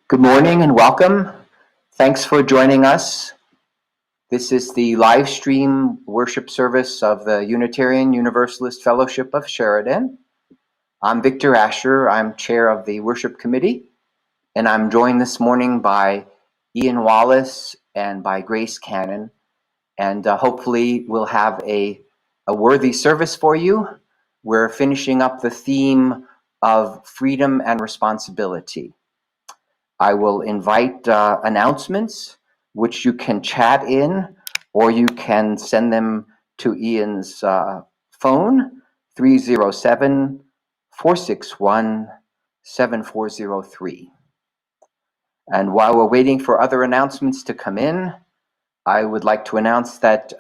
Good morning and welcome. Thanks for joining us. This is the live stream worship service of the Unitarian Universalist Fellowship of Sheridan. I'm Victor Asher. I'm chair of the worship committee, and I'm joined this morning by Ian Wallace and by Grace Cannon. And hopefully we'll have a worthy service for you. We're finishing up the theme of freedom and responsibility. I will invite announcements, which you can chat in, or you can send them to Ian's phone, 307-461-7403. And while we're waiting for other announcements to come in, I would like to announce that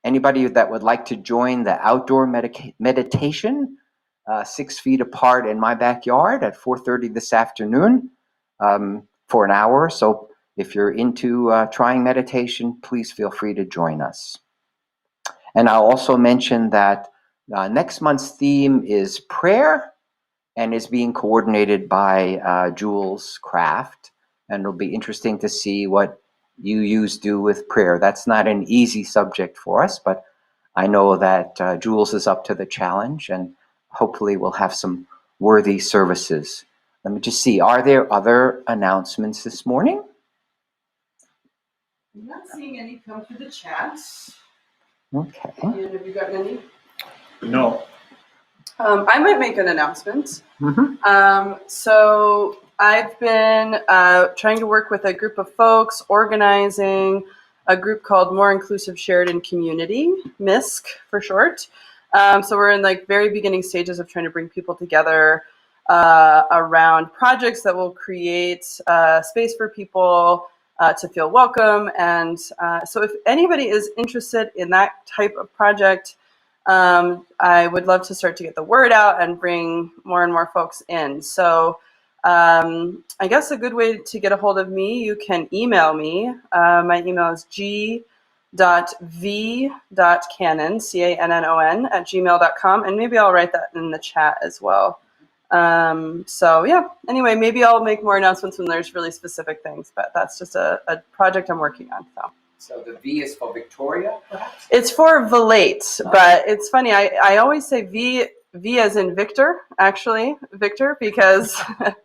anybody that would like to join the outdoor meditation, 6 feet apart in my backyard at 4:30 this afternoon, for an hour. So if you're into trying meditation, please feel free to join us. And I'll also mention that next month's theme is prayer and is being coordinated by Jules Craft. And it'll be interesting to see what you do with prayer. That's not an easy subject for us, but I know that Jules is up to the challenge, and hopefully we'll have some worthy services. Let me just see, are there other announcements this morning? I'm not seeing any come through the chats. Okay. And have you gotten any? No. I might make an announcement. Mm-hmm. So I've been trying to work with a group of folks, organizing a group called More Inclusive Sheridan Community, MISC for short. So we're in like very beginning stages of trying to bring people together around projects that will create space for people to feel welcome. And so if anybody is interested in that type of project, I would love to start to get the word out and bring more and more folks in. So I guess a good way to get a hold of me, you can email me. My email is g.v.cannon, C-A-N-N-O-N, @gmail.com. And maybe I'll write that in the chat as well. So yeah, anyway, maybe I'll make more announcements when there's really specific things, but that's just a project I'm working on. So the V is for Victoria, perhaps? It's for Volate, but it's funny. I always say V as in Victor, actually, Victor, because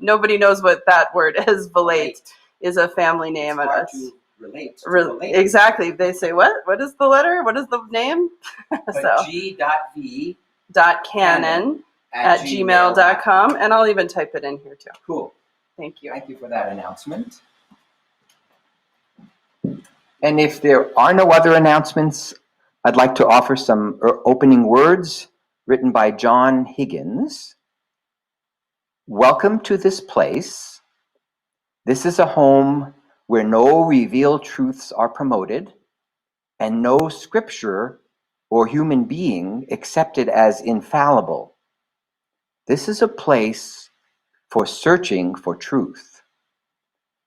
nobody knows what that word is. Volate is a family name. It's hard to relate. Exactly. They say, what? What is the letter? What is the name? So g.v.cannon at gmail.com, and I'll even type it in here too. Cool. Thank you. Thank you for that announcement. And if there are no other announcements, I'd like to offer some opening words written by John Higgins. Welcome to this place. This is a home where no revealed truths are promoted and no scripture or human being accepted as infallible. This is a place for searching for truth.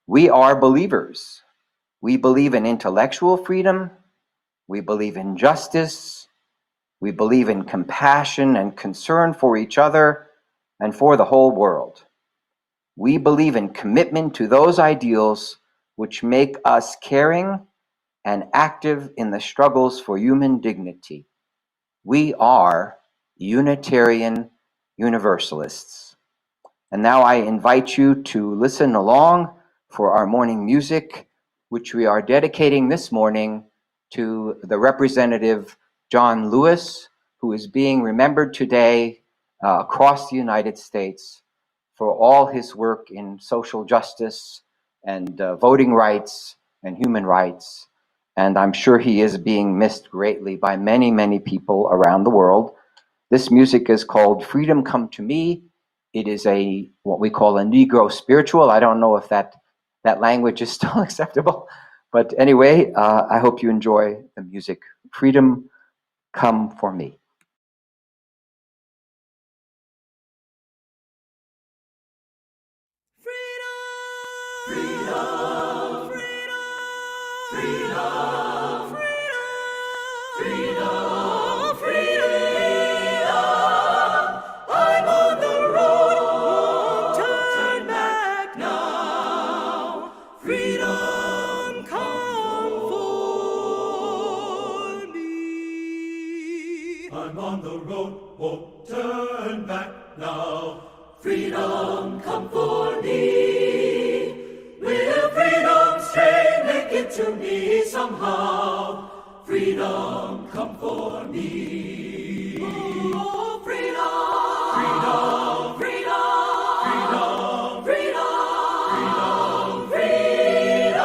We are believers. We believe in intellectual freedom. We believe in justice. We believe in compassion and concern for each other and for the whole world. We believe in commitment to those ideals which make us caring and active in the struggles for human dignity. We are Unitarian Universalists. And now I invite you to listen along for our morning music, which we are dedicating this morning to the Representative John Lewis, who is being remembered today across the United States for all his work in social justice and voting rights and human rights. And I'm sure he is being missed greatly by many, many people around the world. This music is called Freedom Come to Me. It is what we call a Negro spiritual. I don't know if that language is still acceptable. But anyway, I hope you enjoy the music. Freedom Come for Me. I'm on the road, won't turn back now. now, freedom come for me. Oh, freedom, freedom, freedom, freedom, freedom, freedom.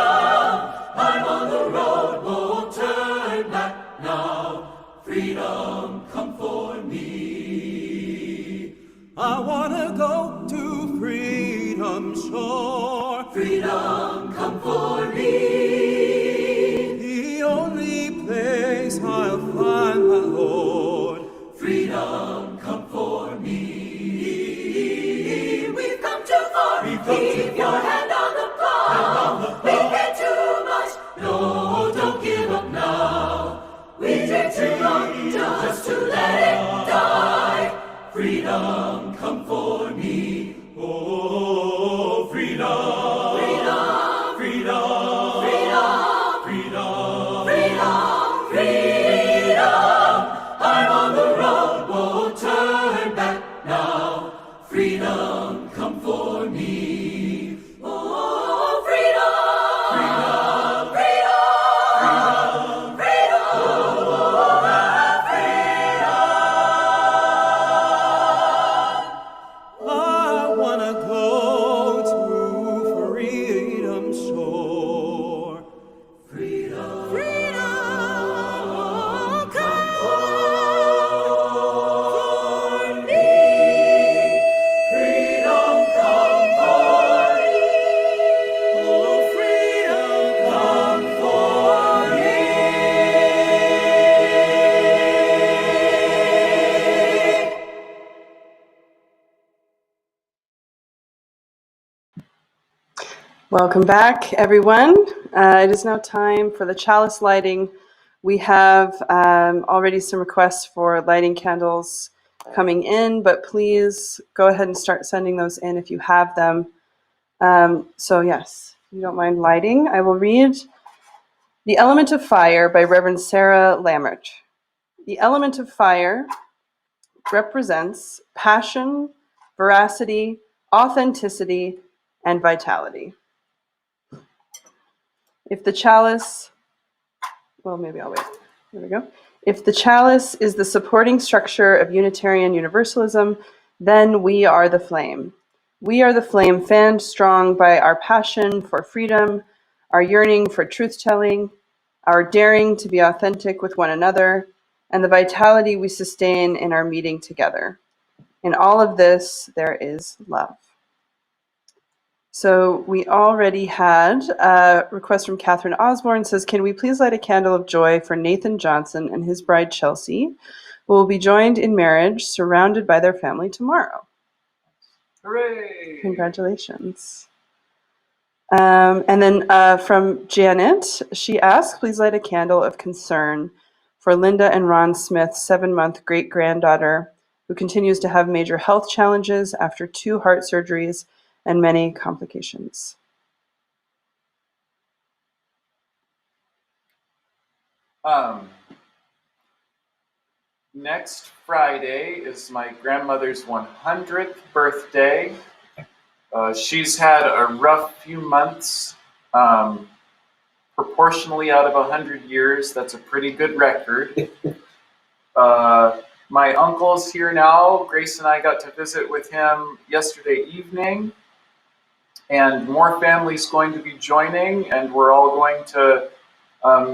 I'm on the road, won't turn back now. Freedom come for me. I wanna go to freedom shore. Freedom come for me. The only place I'll find my Lord. Freedom come for me. We've come too far. Keep your hand on the plow. We've had too much. No, don't give up now. We take too long just to let it die. Freedom come for me. Oh, freedom. Freedom. Freedom. Freedom. Freedom. Freedom. Freedom. I'm on the road, won't turn back now. Freedom come for me. Oh, freedom. Freedom. Freedom. Freedom. Freedom. I wanna go to freedom shore. Freedom. Freedom come for me. Freedom come for me. Oh, freedom come for me. Welcome back, everyone. It is now time for the Chalice Lighting. We have already some requests for lighting candles coming in, but please go ahead and start sending those in if you have them. So yes, if you don't mind lighting, I will read The Element of Fire by Reverend Sarah Lammert. The element of fire represents passion, veracity, authenticity, and vitality. If the chalice, well, maybe I'll wait. There we go. If the chalice is the supporting structure of Unitarian Universalism, then we are the flame. We are the flame fanned strong by our passion for freedom, our yearning for truth-telling, our daring to be authentic with one another, and the vitality we sustain in our meeting together. In all of this, there is love. So we already had a request from Catherine Osborne, says, can we please light a candle of joy for Nathan Johnson and his bride Chelsea, who will be joined in marriage, surrounded by their family tomorrow. Hooray! Congratulations. And then from Janet, she asks, please light a candle of concern for Linda and Ron Smith's 7-month great-granddaughter, who continues to have major health challenges after 2 heart surgeries and many complications. Next Friday is my grandmother's 100th birthday. She's had a rough few months. Proportionally out of 100 years, that's a pretty good record. My uncle's here now. Grace and I got to visit with him yesterday evening. And more families going to be joining, and we're all going to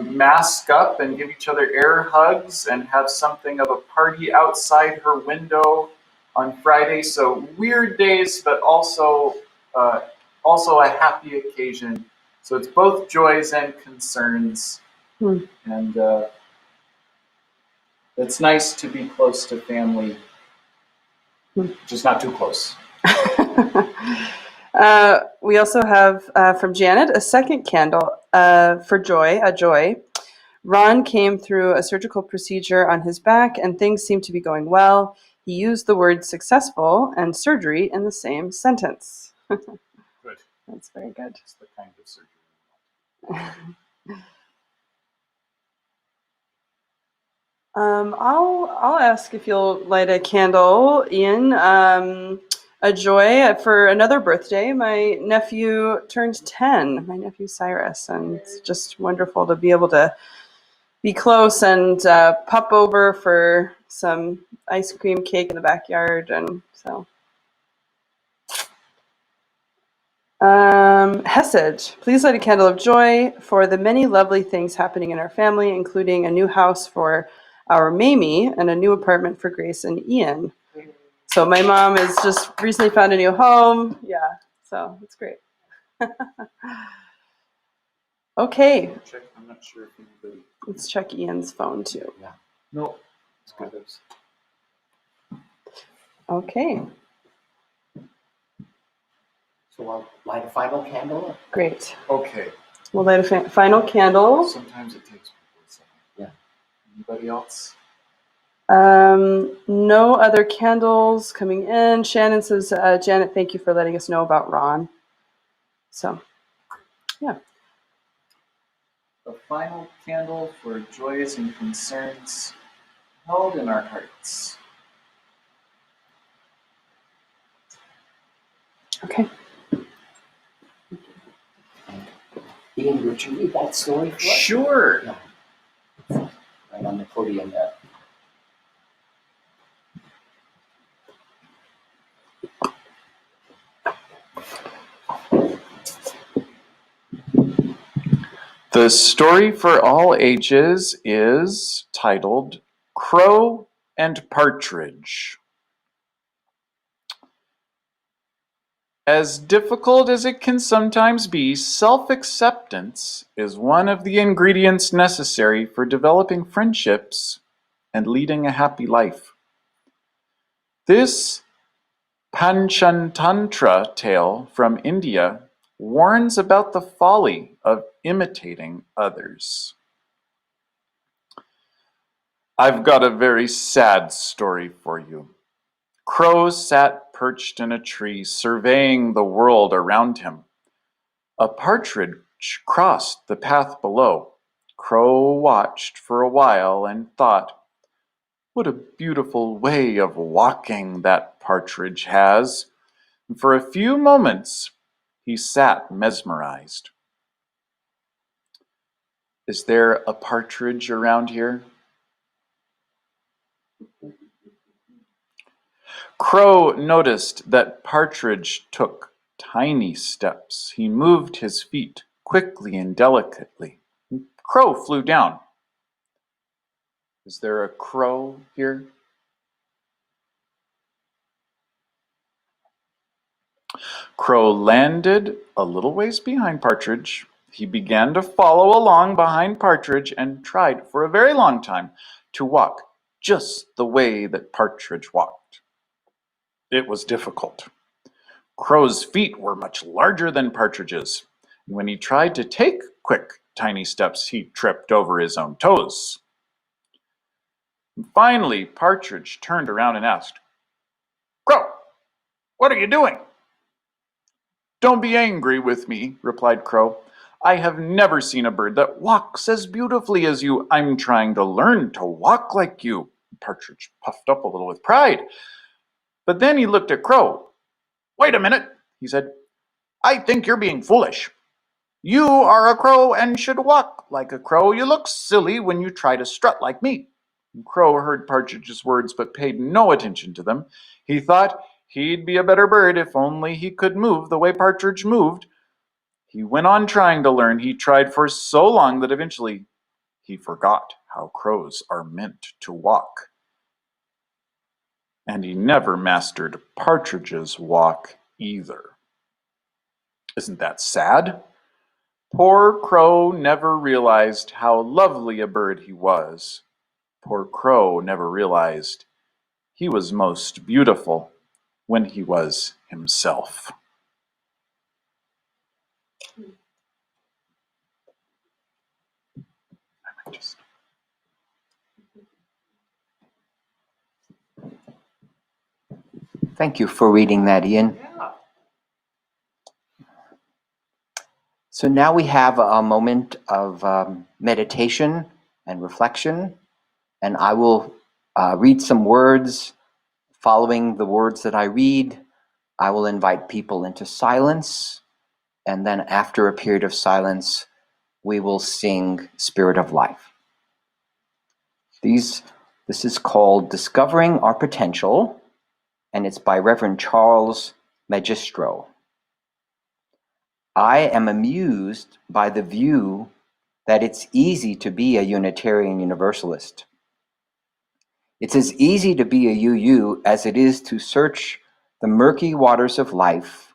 mask up and give each other air hugs and have something of a party outside her window on Friday. So weird days, but also a happy occasion. So it's both joys and concerns. And it's nice to be close to family, just not too close. We also have from Janet a second candle for joy, a joy. Ron came through a surgical procedure on his back and things seem to be going well. He used the word successful and surgery in the same sentence. Good. That's very good. It's the kind of surgery. I'll ask if you'll light a candle, Ian. a joy for another birthday. My nephew turned 10, my nephew Cyrus, and it's just wonderful to be able to be close and pop over for some ice cream cake in the backyard. And so Hesed, please light a candle of joy for the many lovely things happening in our family, including a new house for our Mamie and a new apartment for Grace and Ian. So my mom has just recently found a new home. Yeah, so it's great. Okay, I'm not sure if anybody. let's check Ian's phone too. No, it's good. Okay, So I'll light a final candle. great. Okay. We'll light a final candle. Sometimes it takes people a second. Yeah. Anybody else? No other candles coming in. Shannon says, Janet, thank you for letting us know about Ron. So, yeah. The final candle for joys and concerns held in our hearts. Okay. Ian, would you read that story for us? Sure. Yeah. Right on the podium there. The story for all ages is titled Crow and Partridge. As difficult as it can sometimes be, self-acceptance is one of the ingredients necessary for developing friendships and leading a happy life. This Panchatantra tale from India warns about the folly of imitating others. I've got a very sad story for you. Crow sat perched in a tree, surveying the world around him. A partridge crossed the path below. Crow watched for a while and thought, "What a beautiful way of walking that partridge has." And for a few moments, he sat mesmerized. Is there a partridge around here? Crow noticed that Partridge took tiny steps. He moved his feet quickly and delicately. Crow flew down. Is there a crow here? Crow landed a little ways behind Partridge. He began to follow along behind Partridge and tried for a very long time to walk just the way that Partridge walked. It was difficult. Crow's feet were much larger than Partridge's. When he tried to take quick, tiny steps, he tripped over his own toes. And finally, Partridge turned around and asked, "Crow, what are you doing?" "Don't be angry with me," replied Crow. "I have never seen a bird that walks as beautifully as you. I'm trying to learn to walk like you." Partridge puffed up a little with pride. But then he looked at Crow. "Wait a minute," he said. "I think you're being foolish. You are a crow and should walk like a crow. You look silly when you try to strut like me." Crow heard Partridge's words but paid no attention to them. He thought he'd be a better bird if only he could move the way Partridge moved. He went on trying to learn. He tried for so long that eventually he forgot how crows are meant to walk. And he never mastered Partridge's walk either. Isn't that sad? Poor Crow never realized how lovely a bird he was. Poor Crow never realized he was most beautiful when he was himself. Thank you for reading that, Ian. Yeah. So now we have a moment of meditation and reflection, and I will read some words. Following the words that I read, I will invite people into silence, and then after a period of silence, we will sing Spirit of Life. This is called Discovering Our Potential, and it's by Reverend Charles Magistro. I am amused by the view that it's easy to be a Unitarian Universalist. It's as easy to be a UU as it is to search the murky waters of life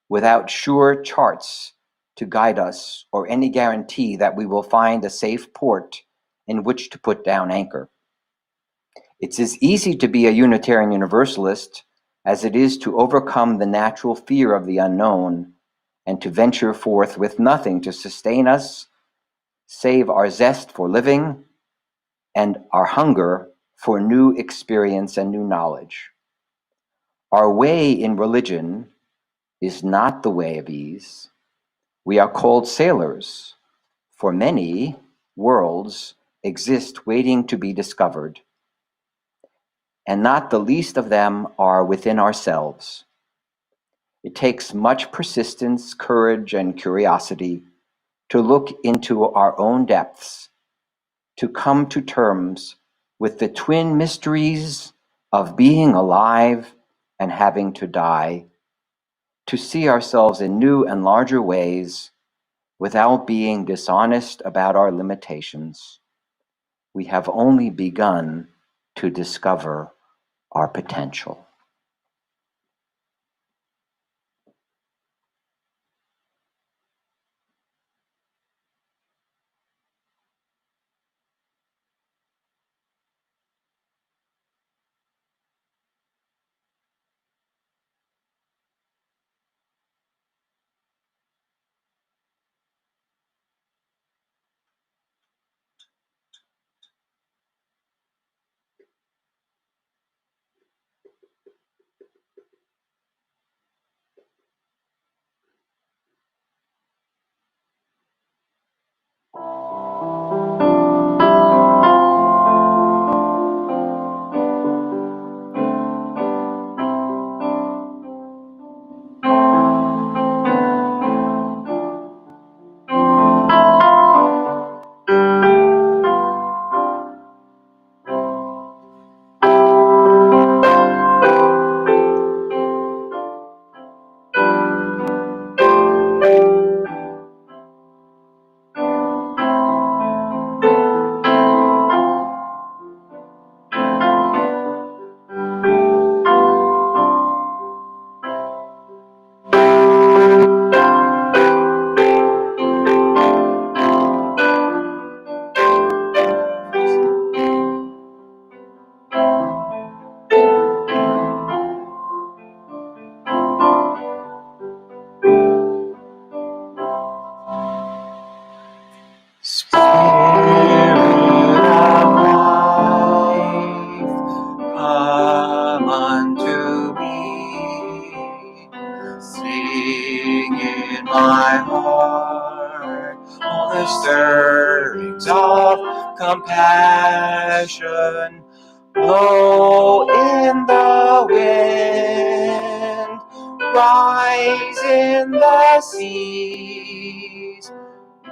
without sure charts to guide us or any guarantee that we will find a safe port in which to put down anchor. It's as easy to be a Unitarian Universalist as it is to overcome the natural fear of the unknown and to venture forth with nothing to sustain us, save our zest for living and our hunger for new experience and new knowledge. Our way in religion is not the way of ease. We are called sailors, for many worlds exist waiting to be discovered, and not the least of them are within ourselves. It takes much persistence, courage, and curiosity to look into our own depths, to come to terms with the twin mysteries of being alive and having to die, to see ourselves in new and larger ways without being dishonest about our limitations. We have only begun to discover our potential. Spirit of life, come unto me. Sing in my heart all the stirrings of compassion. Blow in the wind, rise in the seas.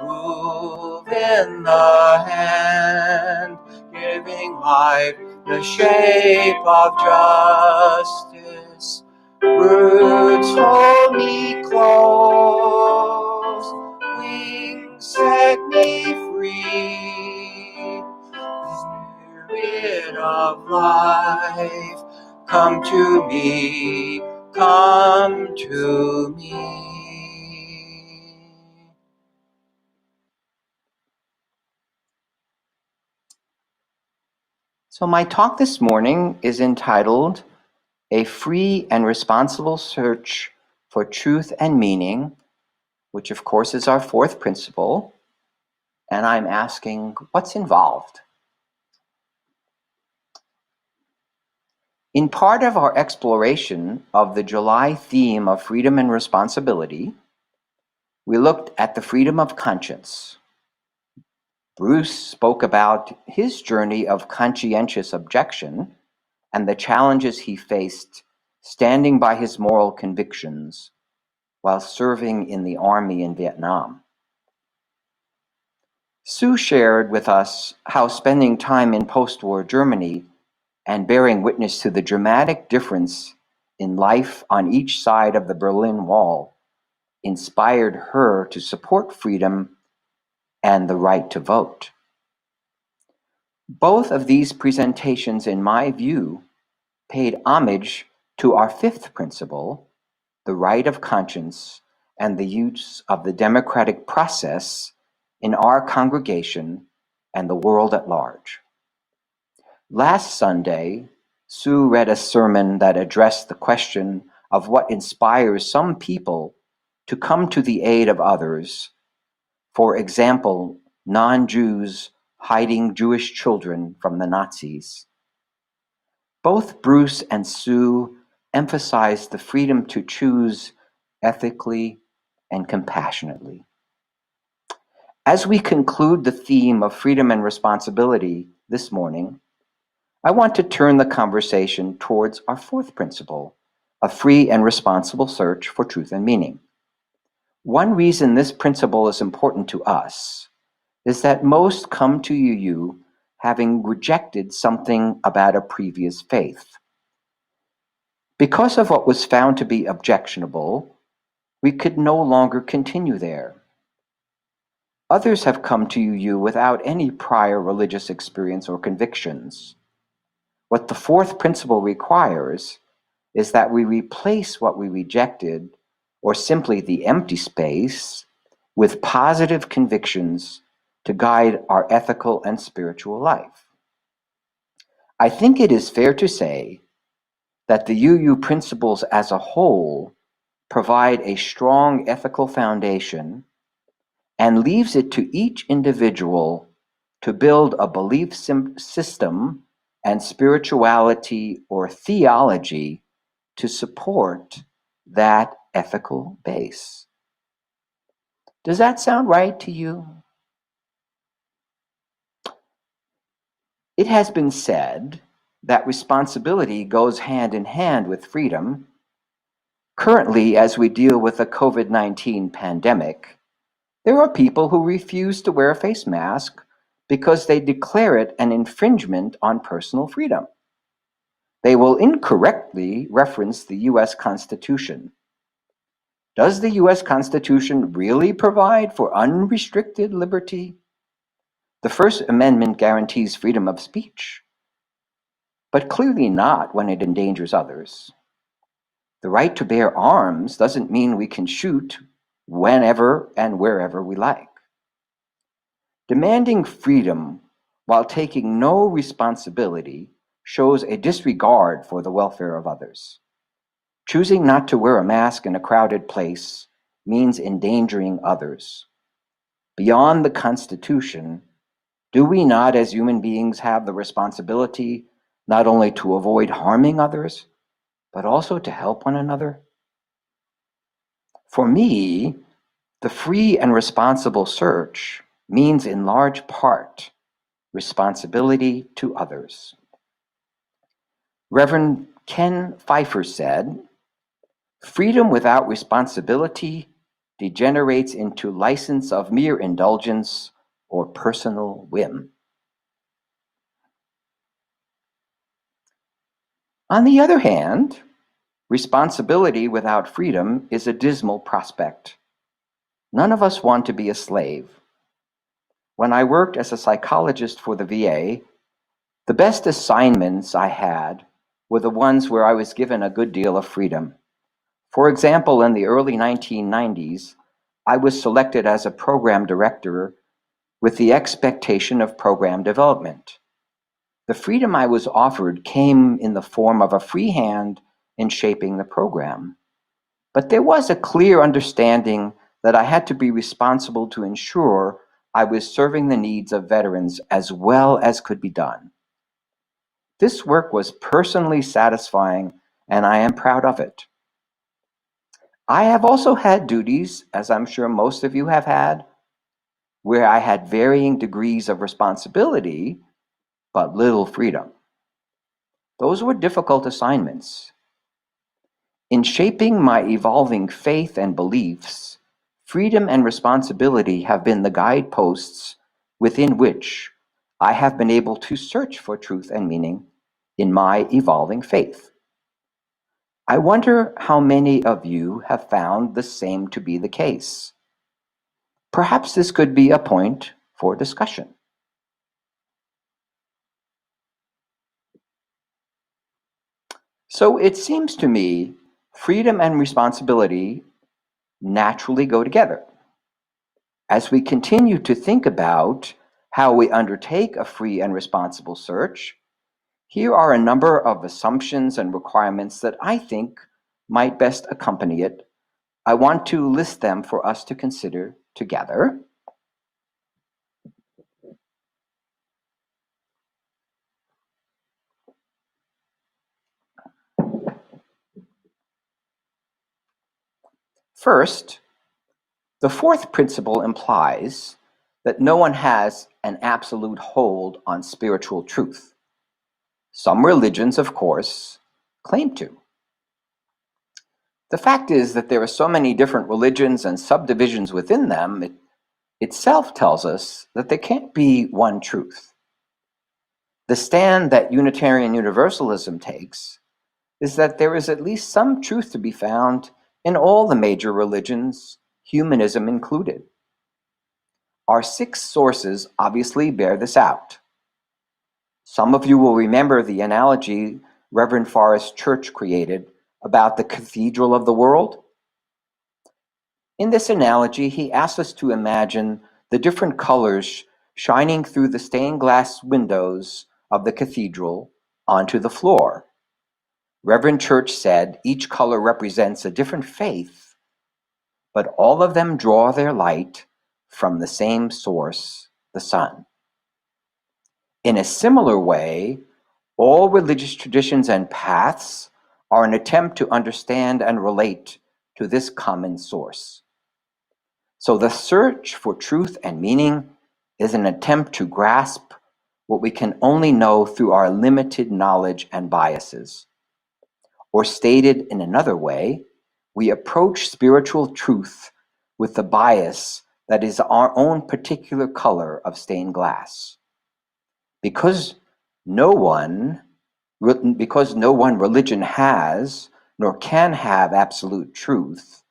Move in the hand, giving life the shape of justice. Roots hold me close, wings set me free. Spirit of life, come to me, come to me. So my talk this morning is entitled A Free and Responsible Search for Truth and Meaning, which of course is our fourth principle, and I'm asking, what's involved? In part of our exploration of the July theme of freedom and responsibility, we looked at the freedom of conscience. Bruce spoke about his journey of conscientious objection and the challenges he faced standing by his moral convictions while serving in the army in Vietnam. Sue shared with us how spending time in post-war Germany and bearing witness to the dramatic difference in life on each side of the Berlin Wall inspired her to support freedom and the right to vote. Both of these presentations, in my view, paid homage to our fifth principle, the right of conscience and the use of the democratic process in our congregation and the world at large. Last Sunday, Sue read a sermon that addressed the question of what inspires some people to come to the aid of others, for example, non-Jews hiding Jewish children from the Nazis. Both Bruce and Sue emphasized the freedom to choose ethically and compassionately. As we conclude the theme of freedom and responsibility this morning, I want to turn the conversation towards our fourth principle, a free and responsible search for truth and meaning. One reason this principle is important to us is that most come to UU having rejected something about a previous faith. Because of what was found to be objectionable, we could no longer continue there. Others have come to UU without any prior religious experience or convictions. What the fourth principle requires is that we replace what we rejected, or simply the empty space, with positive convictions to guide our ethical and spiritual life. I think it is fair to say that the UU principles as a whole provide a strong ethical foundation and leaves it to each individual to build a belief system and spirituality or theology to support that ethical base. Does that sound right to you? It has been said that responsibility goes hand in hand with freedom. Currently, as we deal with the COVID-19 pandemic, there are people who refuse to wear a face mask because they declare it an infringement on personal freedom. They will incorrectly reference the US Constitution. Does the US Constitution really provide for unrestricted liberty? The First Amendment guarantees freedom of speech, but clearly not when it endangers others. The right to bear arms doesn't mean we can shoot whenever and wherever we like. Demanding freedom while taking no responsibility shows a disregard for the welfare of others. Choosing not to wear a mask in a crowded place means endangering others. Beyond the Constitution, do we not as human beings have the responsibility not only to avoid harming others, but also to help one another? For me, the free and responsible search means in large part responsibility to others. Reverend Ken Pfeiffer said, "Freedom without responsibility degenerates into license of mere indulgence or personal whim." On the other hand, responsibility without freedom is a dismal prospect. None of us want to be a slave. When I worked as a psychologist for the VA, the best assignments I had were the ones where I was given a good deal of freedom. For example, in the early 1990s, I was selected as a program director with the expectation of program development. The freedom I was offered came in the form of a free hand in shaping the program. But there was a clear understanding that I had to be responsible to ensure I was serving the needs of veterans as well as could be done. This work was personally satisfying, and I am proud of it. I have also had duties, as I'm sure most of you have had, where I had varying degrees of responsibility, but little freedom. Those were difficult assignments. In shaping my evolving faith and beliefs, freedom and responsibility have been the guideposts within which I have been able to search for truth and meaning in my evolving faith. I wonder how many of you have found the same to be the case. Perhaps this could be a point for discussion. So it seems to me freedom and responsibility naturally go together. As we continue to think about how we undertake a free and responsible search, here are a number of assumptions and requirements that I think might best accompany it. I want to list them for us to consider together. First, the fourth principle implies that no one has an absolute hold on spiritual truth. Some religions, of course, claim to. The fact is that there are so many different religions and subdivisions within them, it itself tells us that there can't be one truth. The stand that Unitarian Universalism takes is that there is at least some truth to be found in all the major religions, humanism included. Our 6 sources obviously bear this out. Some of you will remember the analogy Reverend Forrest Church created about the cathedral of the world. In this analogy, he asks us to imagine the different colors shining through the stained glass windows of the cathedral onto the floor. Reverend Church said each color represents a different faith, but all of them draw their light from the same source, the sun. In a similar way, all religious traditions and paths are an attempt to understand and relate to this common source. So the search for truth and meaning is an attempt to grasp what we can only know through our limited knowledge and biases. Or stated in another way, we approach spiritual truth with the bias that is our own particular color of stained glass. Because no one religion has nor can have absolute truth,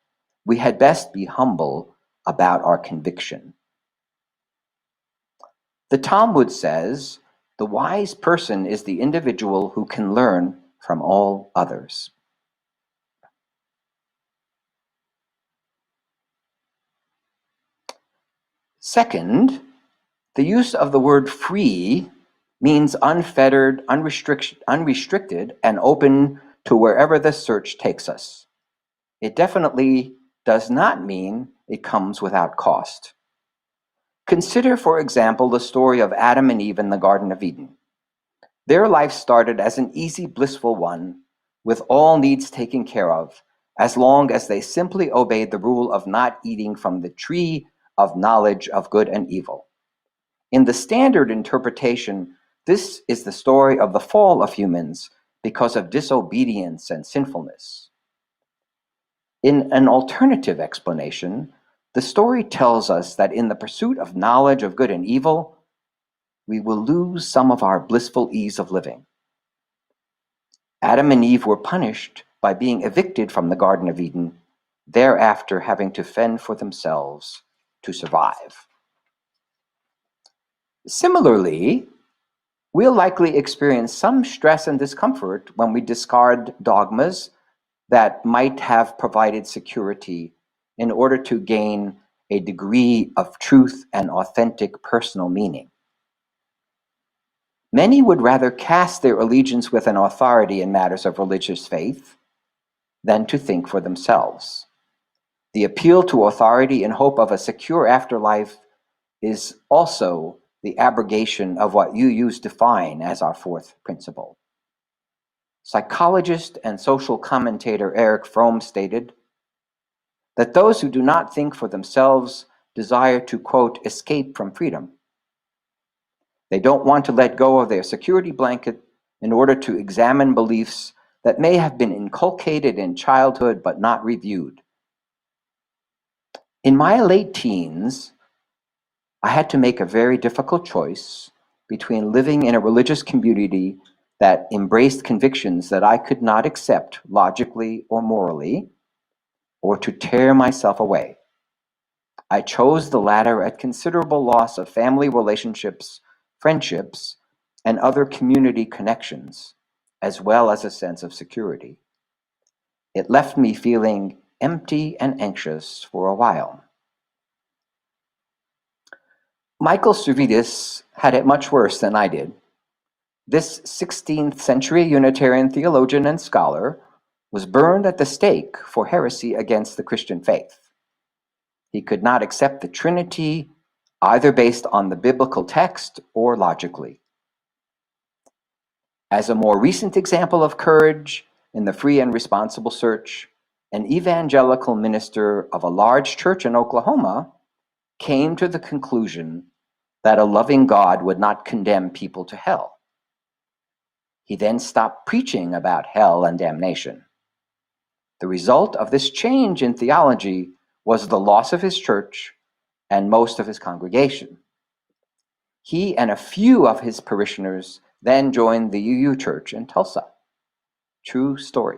we had best be humble about our conviction. The Talmud says, the wise person is the individual who can learn from all others. Second, the use of the word free means unfettered, unrestricted, and open to wherever the search takes us. It definitely does not mean it comes without cost. Consider, for example, the story of Adam and Eve in the Garden of Eden. Their life started as an easy, blissful one, with all needs taken care of, as long as they simply obeyed the rule of not eating from the tree of knowledge of good and evil. In the standard interpretation, this is the story of the fall of humans because of disobedience and sinfulness. In an alternative explanation, the story tells us that in the pursuit of knowledge of good and evil, we will lose some of our blissful ease of living. Adam and Eve were punished by being evicted from the Garden of Eden, thereafter having to fend for themselves to survive. Similarly, we'll likely experience some stress and discomfort when we discard dogmas that might have provided security in order to gain a degree of truth and authentic personal meaning. Many would rather cast their allegiance with an authority in matters of religious faith than to think for themselves. The appeal to authority in hope of a secure afterlife is also the abrogation of what UUs define as our fourth principle. Psychologist and social commentator Eric Fromm stated that those who do not think for themselves desire to, quote, escape from freedom. They don't want to let go of their security blanket in order to examine beliefs that may have been inculcated in childhood but not reviewed. In my late teens, I had to make a very difficult choice between living in a religious community that embraced convictions that I could not accept logically or morally, or to tear myself away. I chose the latter at considerable loss of family relationships, friendships, and other community connections, as well as a sense of security. It left me feeling empty and anxious for a while. Michael Servetus had it much worse than I did. This 16th century Unitarian theologian and scholar was burned at the stake for heresy against the Christian faith. He could not accept the Trinity, either based on the biblical text or logically. As a more recent example of courage in the free and responsible search, an evangelical minister of a large church in Oklahoma came to the conclusion that a loving God would not condemn people to hell. He then stopped preaching about hell and damnation. The result of this change in theology was the loss of his church and most of his congregation. He and a few of his parishioners then joined the UU Church in Tulsa. True story.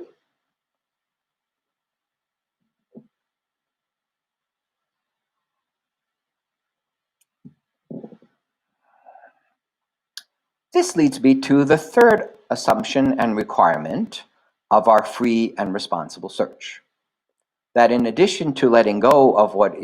This leads me to the third assumption and requirement of our free and responsible search. That in addition to letting go of what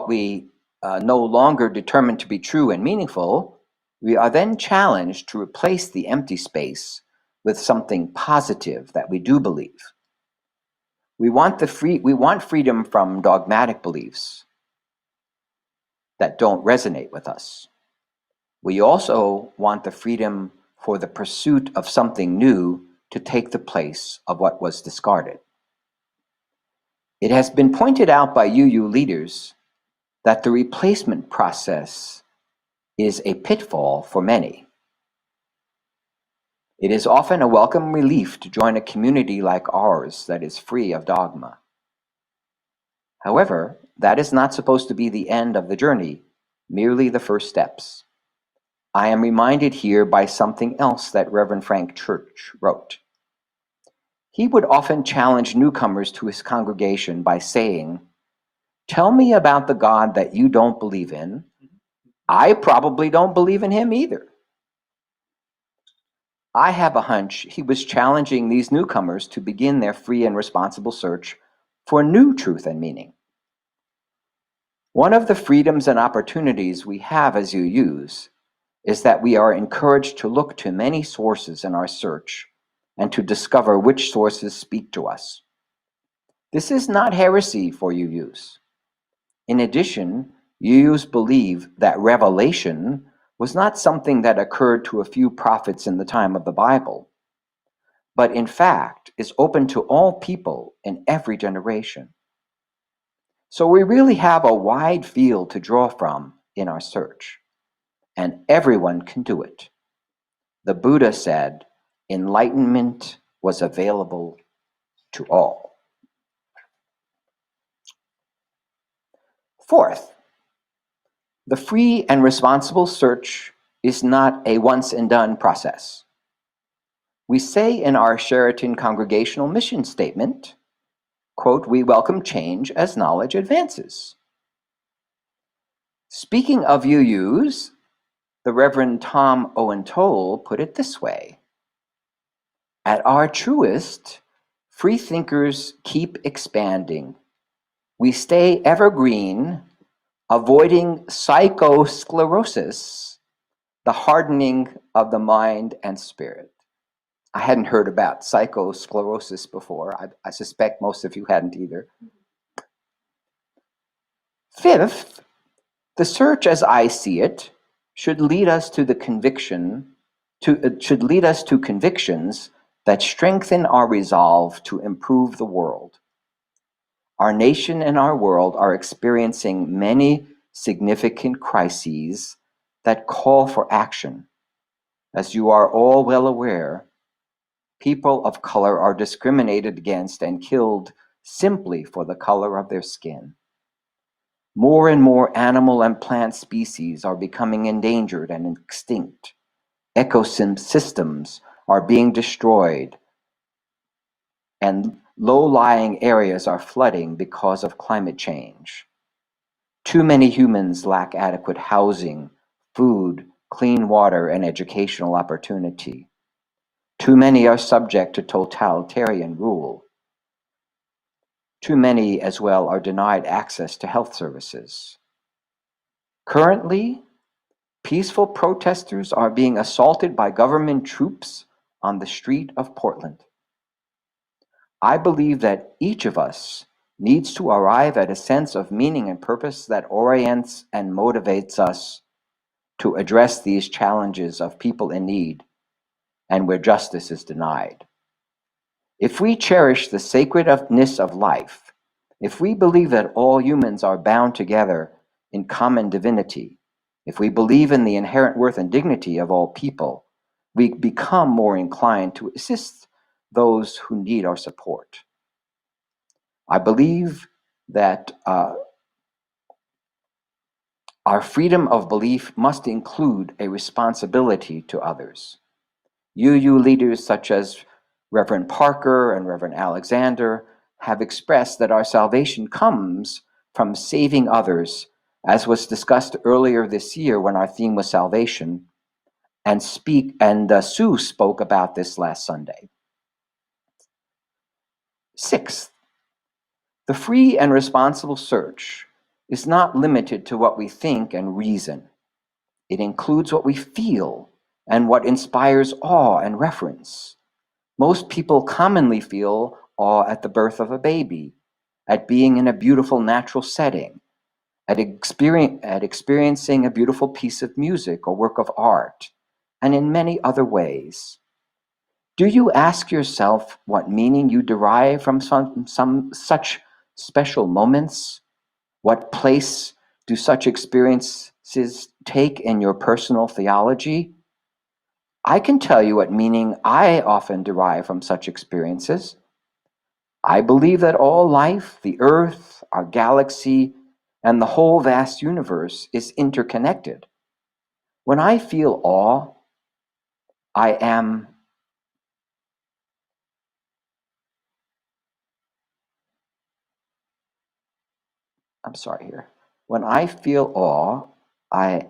we no longer determine to be true and meaningful, we are then challenged to replace the empty space with something positive that we do believe. We want freedom from dogmatic beliefs that don't resonate with us. We also want the freedom for the pursuit of something new to take the place of what was discarded. It has been pointed out by UU leaders that the replacement process is a pitfall for many. It is often a welcome relief to join a community like ours that is free of dogma. However, that is not supposed to be the end of the journey, merely the first steps. I am reminded here by something else that Reverend Frank Church wrote. He would often challenge newcomers to his congregation by saying, "Tell me about the God that you don't believe in. I probably don't believe in him either." I have a hunch he was challenging these newcomers to begin their free and responsible search for new truth and meaning. One of the freedoms and opportunities we have as UUs is that we are encouraged to look to many sources in our search and to discover which sources speak to us. This is not heresy for UUs. In addition, UUs believe that revelation was not something that occurred to a few prophets in the time of the Bible, but in fact is open to all people in every generation. So we really have a wide field to draw from in our search, and everyone can do it. The Buddha said, enlightenment was available to all. Fourth, the free and responsible search is not a once and done process. We say in our Sheridan congregational mission statement, quote, "We welcome change as knowledge advances." Speaking of UUs, the Reverend Tom Owen Toll put it this way: "At our truest, free thinkers keep expanding. We stay evergreen, avoiding psychosclerosis, the hardening of the mind and spirit." I hadn't heard about psychosclerosis before. I suspect most of you hadn't either. Fifth, the search as I see it should lead us to convictions that strengthen our resolve to improve the world. Our nation and our world are experiencing many significant crises that call for action. As you are all well aware, people of color are discriminated against and killed simply for the color of their skin. More and more animal and plant species are becoming endangered and extinct. Ecosystems are being destroyed, and low-lying areas are flooding because of climate change. Too many humans lack adequate housing, food, clean water, and educational opportunity. Too many are subject to totalitarian rule. Too many as well are denied access to health services. Currently, peaceful protesters are being assaulted by government troops on the street of Portland. I believe that each of us needs to arrive at a sense of meaning and purpose that orients and motivates us to address these challenges of people in need and where justice is denied. If we cherish the sacredness of life, if we believe that all humans are bound together in common divinity, if we believe in the inherent worth and dignity of all people, we become more inclined to assist those who need our support. I believe that our freedom of belief must include a responsibility to others. UU leaders such as Reverend Parker and Reverend Alexander have expressed that our salvation comes from saving others, as was discussed earlier this year when our theme was salvation, and Sue spoke about this last Sunday. Sixth, the free and responsible search is not limited to what we think and reason. It includes what we feel and what inspires awe and reverence. Most people commonly feel awe at the birth of a baby, at being in a beautiful natural setting, at experiencing a beautiful piece of music or work of art, and in many other ways. Do you ask yourself what meaning you derive from some such special moments? What place do such experiences take in your personal theology? I can tell you what meaning I often derive from such experiences. I believe that all life, the earth, our galaxy, and the whole vast universe is interconnected. When I feel awe, I am I'm sorry here. When I feel awe, I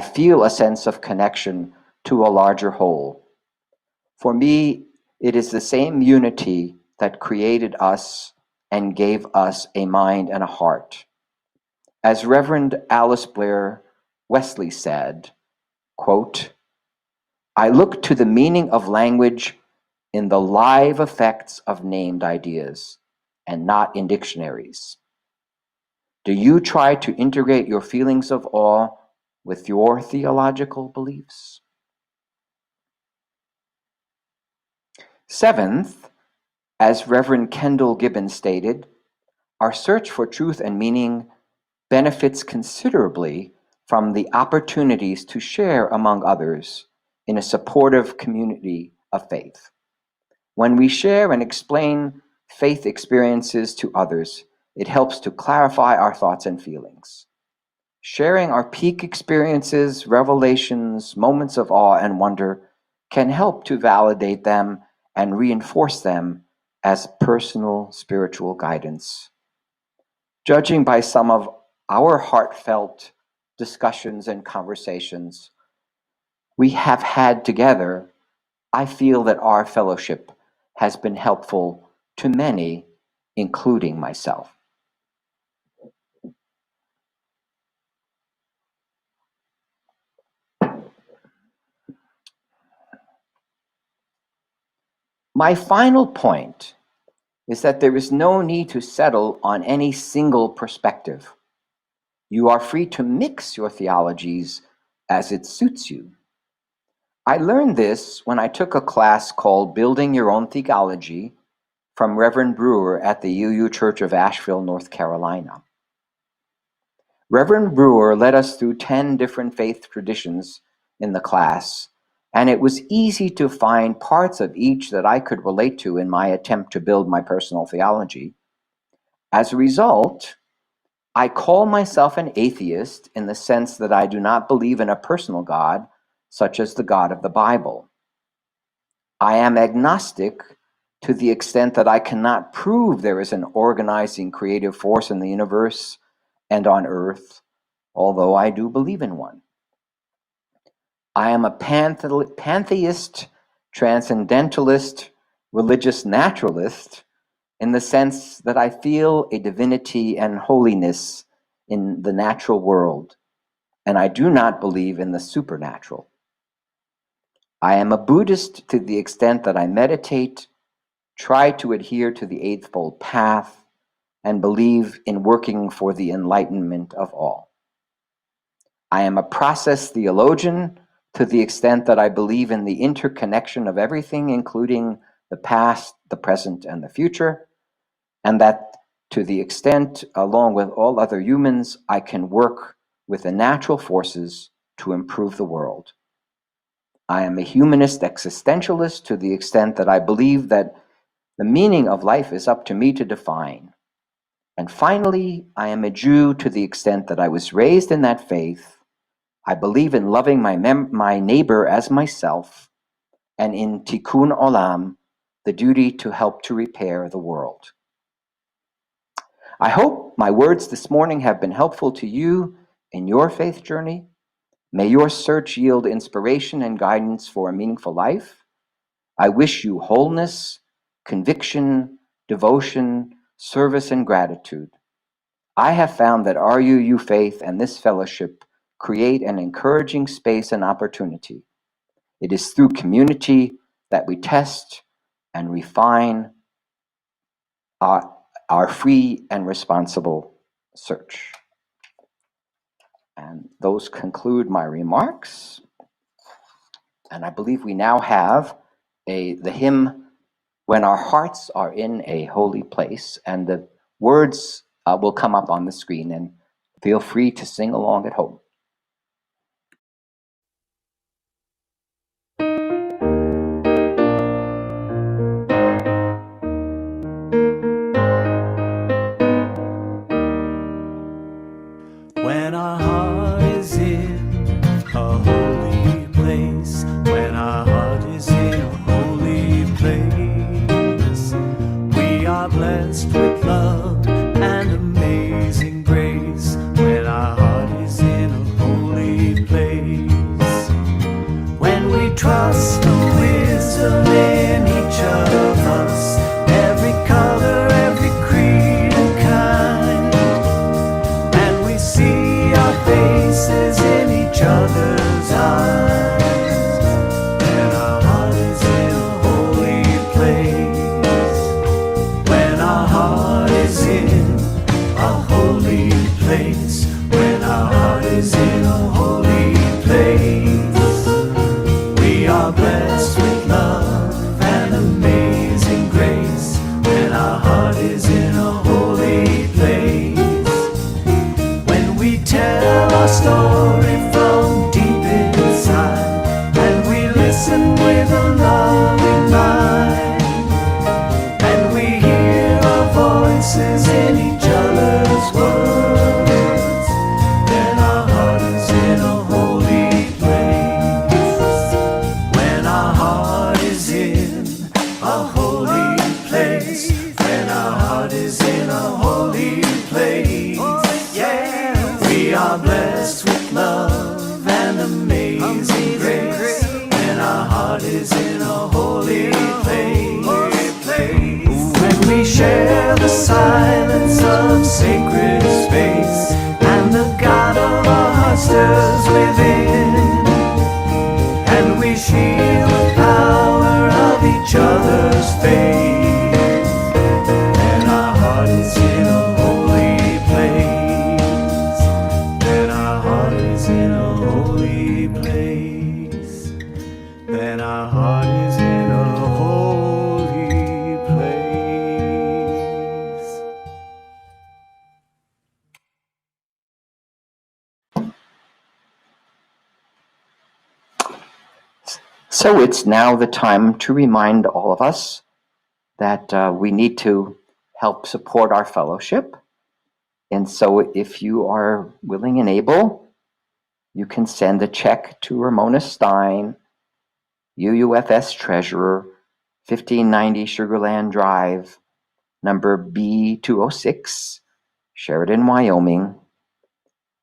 feel a sense of connection to a larger whole. For me, it is the same unity that created us and gave us a mind and a heart. As Reverend Alice Blair Wesley said, quote, I look to the meaning of language in the live effects of named ideas and not in dictionaries. Do you try to integrate your feelings of awe with your theological beliefs? Seventh, as Reverend Kendall Gibbons stated, our search for truth and meaning benefits considerably from the opportunities to share among others in a supportive community of faith. When we share and explain faith experiences to others, it helps to clarify our thoughts and feelings. Sharing our peak experiences, revelations, moments of awe and wonder can help to validate them and reinforce them as personal spiritual guidance. Judging by some of our heartfelt discussions and conversations we have had together, I feel that our fellowship has been helpful to many, including myself. My final point is that there is no need to settle on any single perspective. You are free to mix your theologies as it suits you. I learned this when I took a class called Building Your Own Theology from Reverend Brewer at the UU Church of Asheville, North Carolina. Reverend Brewer led us through 10 different faith traditions in the class and it was easy to find parts of each that I could relate to in my attempt to build my personal theology. As a result, I call myself an atheist in the sense that I do not believe in a personal God, such as the God of the Bible. I am agnostic to the extent that I cannot prove there is an organizing creative force in the universe and on earth, although I do believe in one. I am a pantheist, transcendentalist, religious naturalist in the sense that I feel a divinity and holiness in the natural world, and I do not believe in the supernatural. I am a Buddhist to the extent that I meditate, try to adhere to the Eightfold Path, and believe in working for the enlightenment of all. I am a process theologian to the extent that I believe in the interconnection of everything, including the past, the present, and the future, and that to the extent, along with all other humans, I can work with the natural forces to improve the world. I am a humanist existentialist to the extent that I believe that the meaning of life is up to me to define. And finally, I am a Jew to the extent that I was raised in that faith. I believe in loving my neighbor as myself, and in tikkun olam, the duty to help to repair the world. I hope my words this morning have been helpful to you in your faith journey. May your search yield inspiration and guidance for a meaningful life. I wish you wholeness, conviction, devotion, service, and gratitude. I have found that RUU Faith and this fellowship create an encouraging space and opportunity. It is through community that we test and refine our free and responsible search. And those conclude my remarks. And I believe we now have the hymn, When Our Hearts Are in a Holy Place, and the words will come up on the screen, and feel free to sing along at home. When our heart is in a holy place, when our heart is in a holy place, we are blessed with love and amazing grace. When our heart is in a holy place, when we trust the wisdom in each of us, every color, every creed and kind, and we see our faces in each other's eyes. When our heart is in a holy place, when our heart is in a holy place, when our heart is in a holy place, we are blessed with love and amazing grace. When our heart is in a holy place, when we tell our story from deep inside, and we listen with a loving mind, and we hear our voices in each other's words, then our heart is in a holy place. When our heart is in a holy place, when our heart is in a holy place, yeah, we are blessed with love and amazing grace. When our heart is in a holy place, when we share the silence of sacred space, and the God of our hearts stirs within, and we feel the power of each other's faith, then our heart is in a holy place. Then our heart is in a holy place. Then our heart is in a holy place. So it's now the time to remind all of us that we need to help support our fellowship. And so if you are willing and able, you can send a check to Ramona Stein, UUFS Treasurer, 1590 Sugarland Drive, number B206, Sheridan, Wyoming,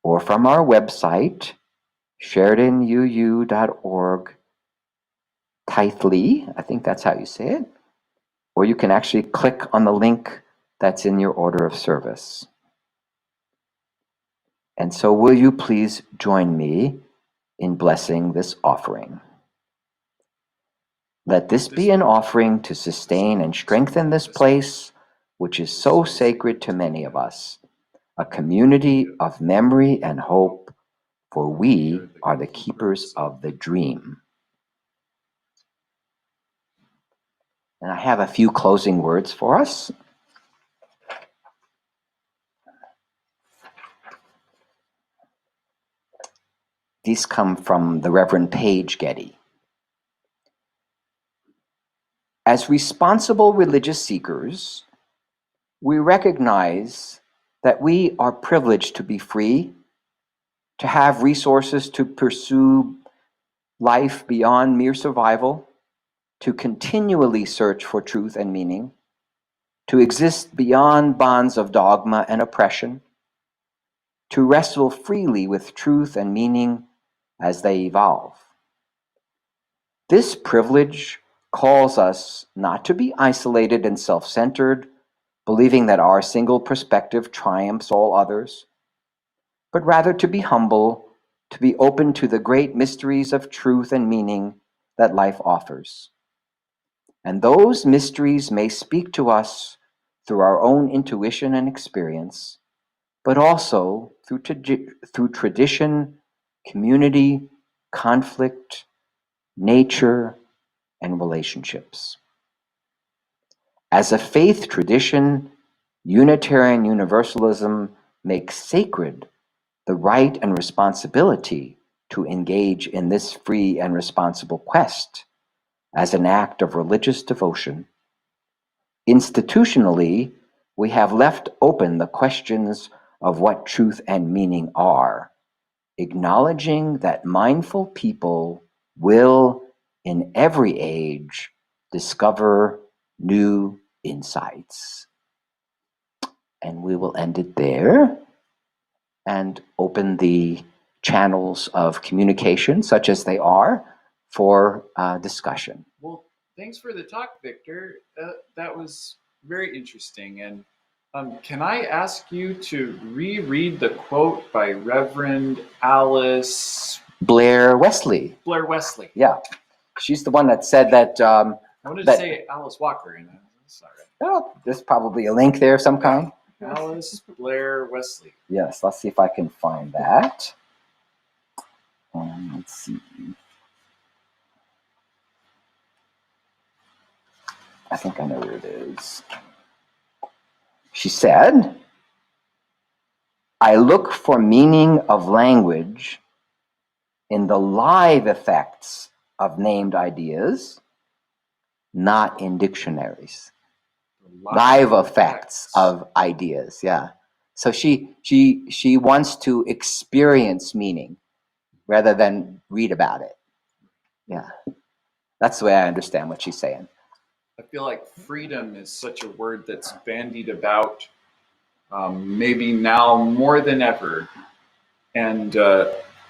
or from our website, sheridanuu.org, Tithely, I think that's how you say it, or you can actually click on the link that's in your order of service. And so will you please join me in blessing this offering? Let this be an offering to sustain and strengthen this place, which is so sacred to many of us, a community of memory and hope, for we are the keepers of the dream. And I have a few closing words for us. These come from the Reverend Paige Getty. As responsible religious seekers, we recognize that we are privileged to be free, to have resources to pursue life beyond mere survival, to continually search for truth and meaning, to exist beyond bonds of dogma and oppression, to wrestle freely with truth and meaning as they evolve. This privilege calls us not to be isolated and self-centered, believing that our single perspective triumphs all others, but rather to be humble, to be open to the great mysteries of truth and meaning that life offers. And those mysteries may speak to us through our own intuition and experience, but also through tradition, community, conflict, nature, and relationships. As a faith tradition, Unitarian Universalism makes sacred the right and responsibility to engage in this free and responsible quest as an act of religious devotion. Institutionally, we have left open the questions of what truth and meaning are, acknowledging that mindful people will, in every age, discover new insights. And we will end it there and open the channels of communication, such as they are, for discussion. Well, thanks for the talk, Victor. That was very interesting. And can I ask you to reread the quote by Reverend Alice Blair Wesley. Blair Wesley? Yeah, she's the one that said that. I wanted to say Alice Walker, and sorry. Oh, there's probably a link there of some kind. Alice Blair Wesley. Yes, let's see if I can find that. Let's see. I think I know where it is. She said, I look for meaning of language in the live effects of named ideas, not in dictionaries. Live effects of ideas, yeah. So she wants to experience meaning rather than read about it. Yeah, that's the way I understand what she's saying. I feel like freedom is such a word that's bandied about, maybe now more than ever. And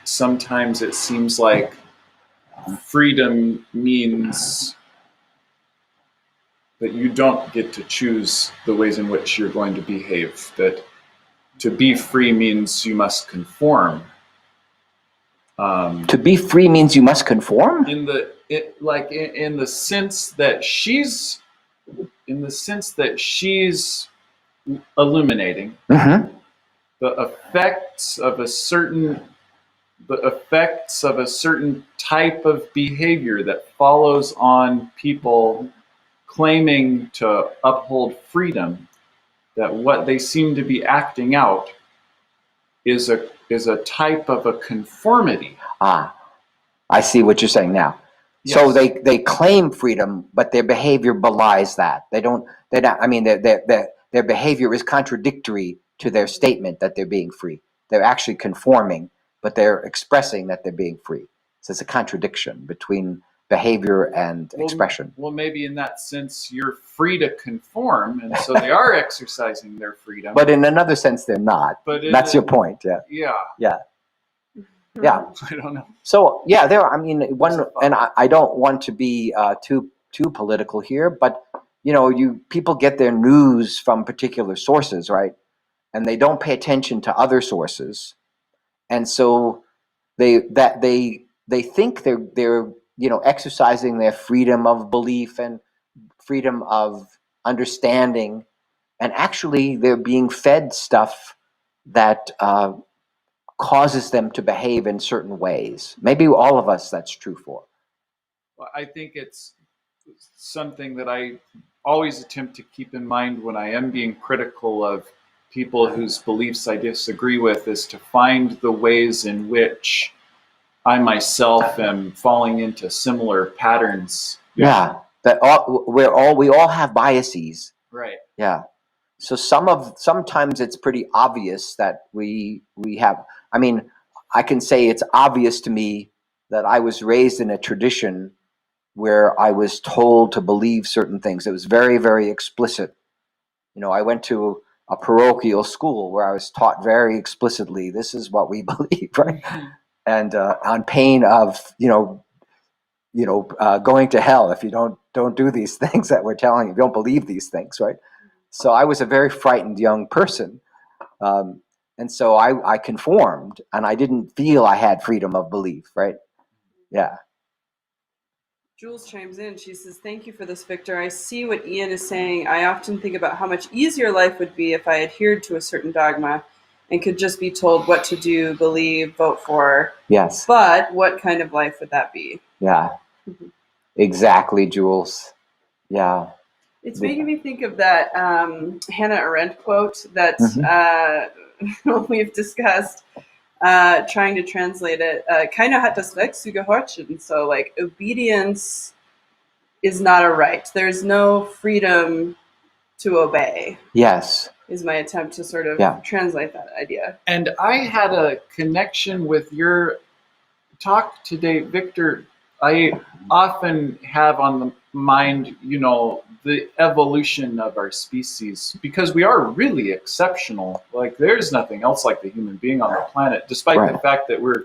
sometimes it seems like freedom means that you don't get to choose the ways in which you're going to behave, that to be free means you must conform. To be free means you must conform? In the sense that she's illuminating Mm-hmm. the effects of a certain type of behavior that follows on people claiming to uphold freedom, that what they seem to be acting out is a type of a conformity. Ah, I see what you're saying now. So Yes. they claim freedom, but their behavior belies that. They're not, I mean, their behavior is contradictory to their statement that they're being free. They're actually conforming, but they're expressing that they're being free. So it's a contradiction between behavior and expression. Well, maybe in that sense, you're free to conform, and so they are exercising their freedom. But in another sense, they're not. But That's your point, yeah. Yeah. Yeah. Yeah. I don't know. So yeah, I mean, and I don't want to be too political here, but people get their news from particular sources, right? And they don't pay attention to other sources, and so they think they're exercising their freedom of belief and freedom of understanding, and actually they're being fed stuff that causes them to behave in certain ways. Maybe all of us that's true for. Well, I think it's something that I always attempt to keep in mind when I am being critical of people whose beliefs I disagree with, is to find the ways in which I myself am falling into similar patterns. Yeah, that we all have biases. Right. Yeah. So sometimes it's pretty obvious that we have. I mean, I can say it's obvious to me that I was raised in a tradition where I was told to believe certain things. It was very, very explicit. I went to a parochial school where I was taught very explicitly, this is what we believe, right? And on pain of going to hell if you don't do these things that we're telling you. If you don't believe these things, right? So I was a very frightened young person, and so I conformed, and I didn't feel I had freedom of belief, right? Yeah. Jules chimes in. She says, "Thank you for this, Victor. I see what Ian is saying. I often think about how much easier life would be if I adhered to a certain dogma and could just be told what to do, believe, vote for. Yes. But what kind of life would that be?" Yeah. Exactly, Jules. Yeah. It's making me think of that Hannah Arendt quote that we've discussed, trying to translate it. Keiner hat das Recht zu gehorchen. So, like, obedience is not a right. There's no freedom to obey. Yes. Is my attempt to sort of translate that idea. And I had a connection with your talk today, Victor. I often have on the mind, the evolution of our species, because we are really exceptional. Like, there's nothing else like the human being on the planet, despite the fact that we're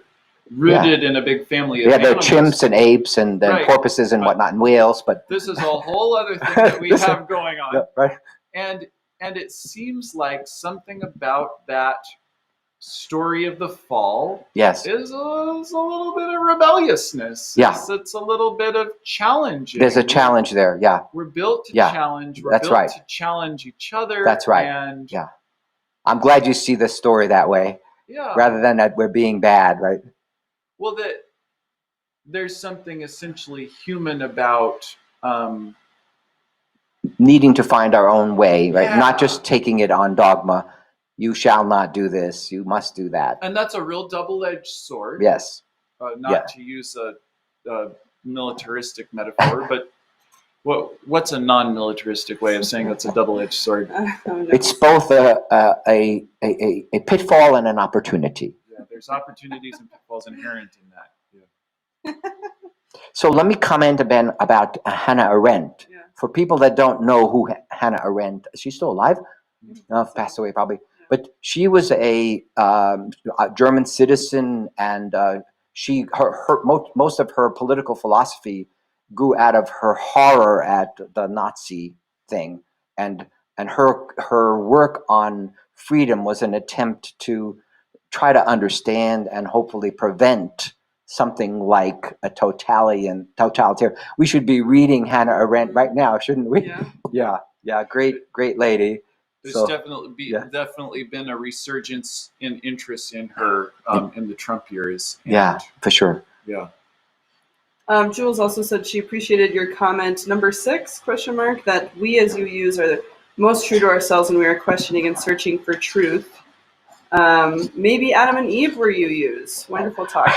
rooted in a big family of animals. There are chimps and apes and porpoises and whatnot and whales, but this is a whole other thing that we have going on. Right. And it seems like something about that story of the fall is a little bit of rebelliousness. Yeah. It's a little bit of challenge. There's a challenge there, yeah. We're built to challenge. We're built to challenge each other. That's right. And I'm glad you see the story that way. Yeah. Rather than that we're being bad, right? Well, there's something essentially human about needing to find our own way, right? Yeah. Not just taking it on dogma. You shall not do this. You must do that. And that's a real double-edged sword. Yes. Not to use a militaristic metaphor, but what's a non-militaristic way of saying that's a double-edged sword? It's both a pitfall and an opportunity. Yeah, there's opportunities and pitfalls inherent in that. Yeah. So let me comment about Hannah Arendt. Yeah. For people that don't know who Hannah Arendt, is she still alive? No, passed away probably. But she was a German citizen, and most of her political philosophy grew out of her horror at the Nazi thing, and her work on freedom was an attempt to try to understand and hopefully prevent something like a totalitarian. We should be reading Hannah Arendt right now, shouldn't we? Yeah. Great lady. There's definitely been a resurgence in interest in her in the Trump years. Yeah, for sure. Yeah. Jules also said she appreciated your comment number 6, ? That we as UUs are the most true to ourselves when we are questioning and searching for truth. Maybe Adam and Eve were UUs. Wonderful talk.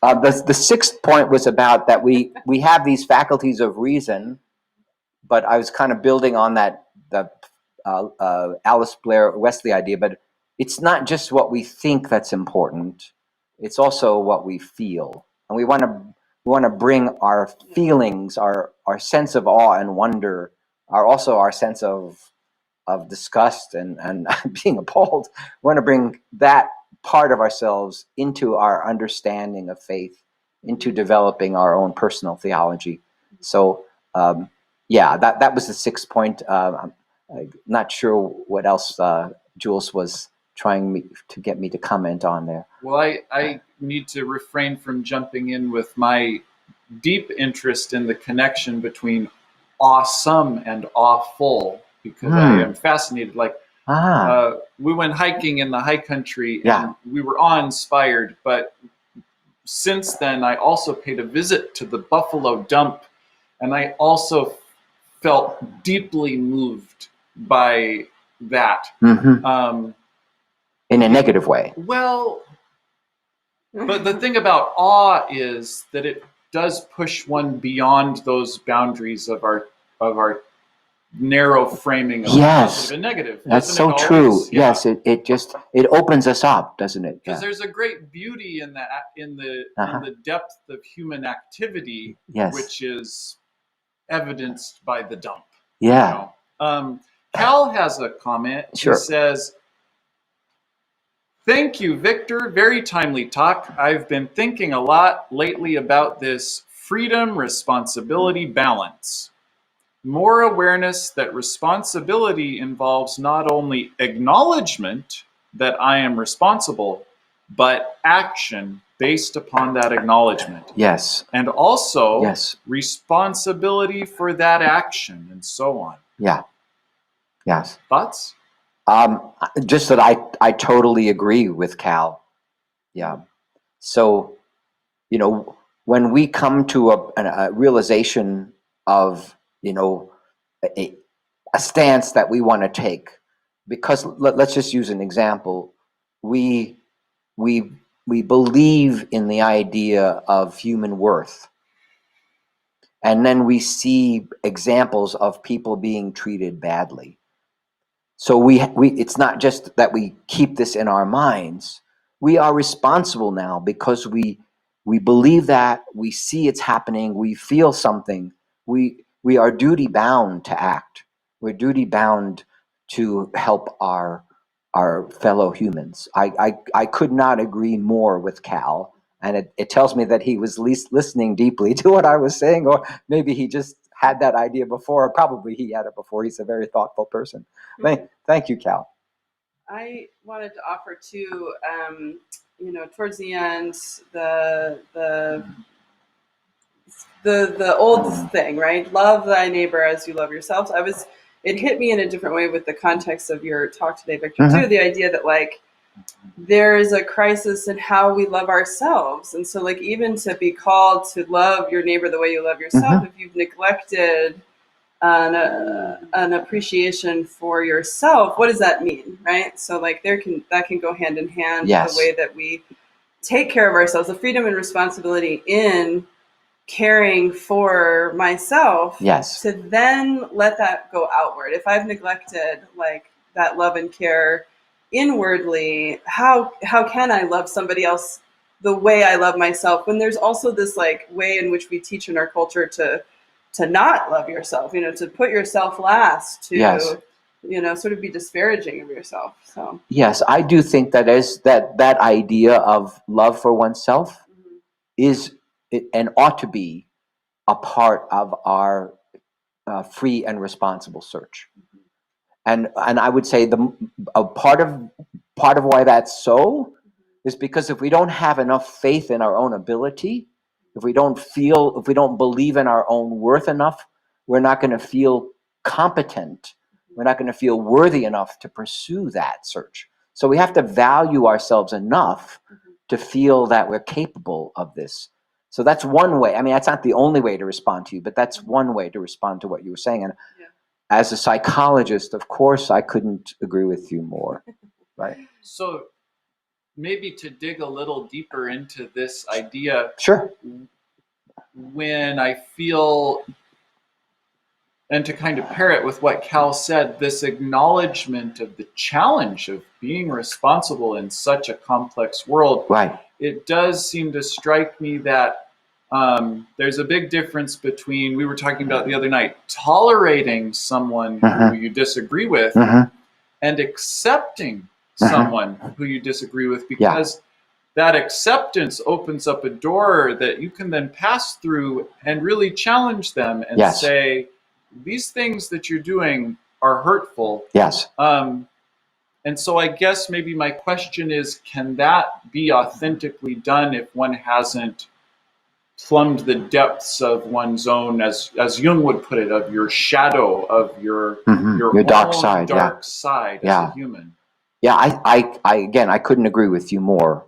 The sixth point was about that we have these faculties of reason, but I was kind of building on that the Alice Blair Wesley idea. But it's not just what we think that's important; it's also what we feel, and we want to bring our feelings, our sense of awe and wonder, also our sense of disgust and being appalled. We want to bring that part of ourselves into our understanding of faith, into developing our own personal theology. So that was the sixth point. I'm not sure what else Jules was trying to get me to comment on there. Well, I need to refrain from jumping in with my deep interest in the connection between awesome and awful, because I am fascinated. Like, we went hiking in the high country and we were awe-inspired, but since then I also paid a visit to the Buffalo Dump, and I also felt deeply moved by that. In a negative way. Well, but the thing about awe is that it does push one beyond those boundaries of our narrow framing of positive and negative. That's so true. Yeah. Yes, it opens us up, doesn't it? Because there's a great beauty in that, in the depth of human activity, which is evidenced by the dump. Yeah. You know? Cal has a comment. Sure. He says, "Thank you, Victor. Very timely talk. I've been thinking a lot lately about this freedom responsibility balance. More awareness that responsibility involves not only acknowledgement that I am responsible, but action based upon that acknowledgement. Yes. And also responsibility for that action, and so on." Yeah. Yes. Thoughts? Just that I totally agree with Cal. Yeah. So, you know, when we come to a realization of, you know, a stance that we want to take, because let's just use an example. We believe in the idea of human worth, and then we see examples of people being treated badly. So we it's not just that we keep this in our minds. We are responsible now because we believe that, we see it's happening, we feel something. We are duty bound to act. We're duty bound to help our fellow humans. I could not agree more with Cal, and it tells me that he was at least listening deeply to what I was saying, or maybe he just had that idea before. Probably he had it before. He's a very thoughtful person. Thank you, Cal. I wanted to offer too, you know, towards the end, the old thing, right? Love thy neighbor as you love yourself. It hit me in a different way with the context of your talk today, Victor, too. The idea that, like, there is a crisis in how we love ourselves. And so, like, even to be called to love your neighbor the way you love yourself, if you've neglected an appreciation for yourself, what does that mean, right? So, like, that can go hand in hand with the way that we take care of ourselves, the freedom and responsibility in caring for myself, to then let that go outward. If I've neglected, like, that love and care inwardly, how can I love somebody else the way I love myself, when there's also this, like, way in which we teach in our culture to not love yourself, you know, to put yourself last, to you know, sort of be disparaging of yourself. So yes, I do think that that idea of love for oneself is and ought to be a part of our free and responsible search. And I would say a part of why that's so is because if we don't have enough faith in our own ability, if we don't believe in our own worth enough, we're not going to feel competent. We're not going to feel worthy enough to pursue that search. So we have to value ourselves enough to feel that we're capable of this. So that's one way. I mean, that's not the only way to respond to you, but that's one way to respond to what you were saying. And as a psychologist, of course, I couldn't agree with you more. Right. So maybe to dig a little deeper into this idea, Sure. when I feel, and to kind of pair it with what Cal said, this acknowledgement of the challenge of being responsible in such a complex world, Right. it does seem to strike me that there's a big difference between, we were talking about the other night, tolerating someone who you disagree with and accepting someone who you disagree with, because that acceptance opens up a door that you can then pass through and really challenge them and say, these things that you're doing are hurtful. Yes. And so I guess maybe my question is, can that be authentically done if one hasn't plumbed the depths of one's own, as Jung would put it, of your shadow, of your dark side, side as a human? Yeah, I again, I couldn't agree with you more.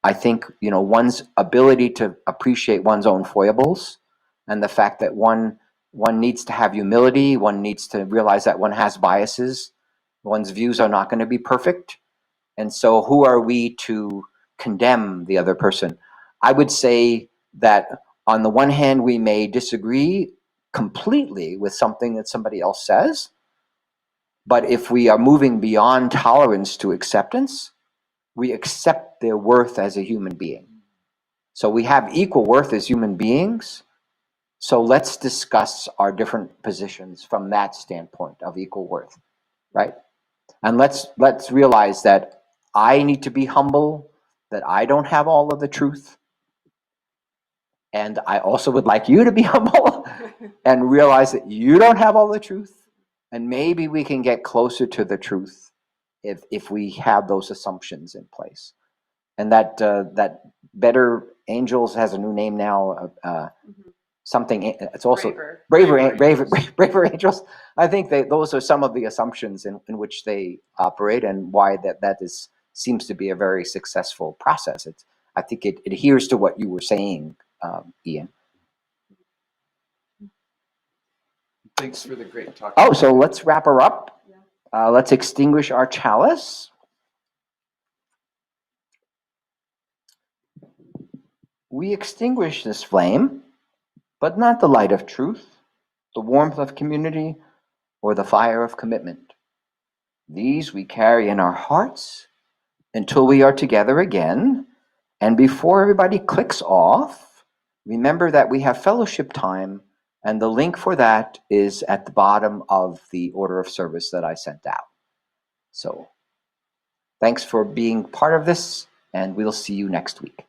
I think, one's ability to appreciate one's own foibles and the fact that one needs to have humility, one needs to realize that one has biases, one's views are not going to be perfect. And so who are we to condemn the other person? I would say that on the one hand, we may disagree completely with something that somebody else says, but if we are moving beyond tolerance to acceptance, we accept their worth as a human being. So we have equal worth as human beings. So let's discuss our different positions from that standpoint of equal worth, right? And let's realize that I need to be humble, that I don't have all of the truth. And I also would like you to be humble and realize that you don't have all the truth. And maybe we can get closer to the truth if we have those assumptions in place. And that Better Angels has a new name now. Something. It's also Braver Angels. I think those are some of the assumptions in which they operate, and why that seems to be a very successful process. I think it adheres to what you were saying, Ian. Thanks for the great talk. Oh, so let's wrap her up. Let's extinguish our chalice. We extinguish this flame, but not the light of truth, the warmth of community, or the fire of commitment. These we carry in our hearts until we are together again. And before everybody clicks off, remember that we have fellowship time, and the link for that is at the bottom of the order of service that I sent out. So thanks for being part of this, and we'll see you next week.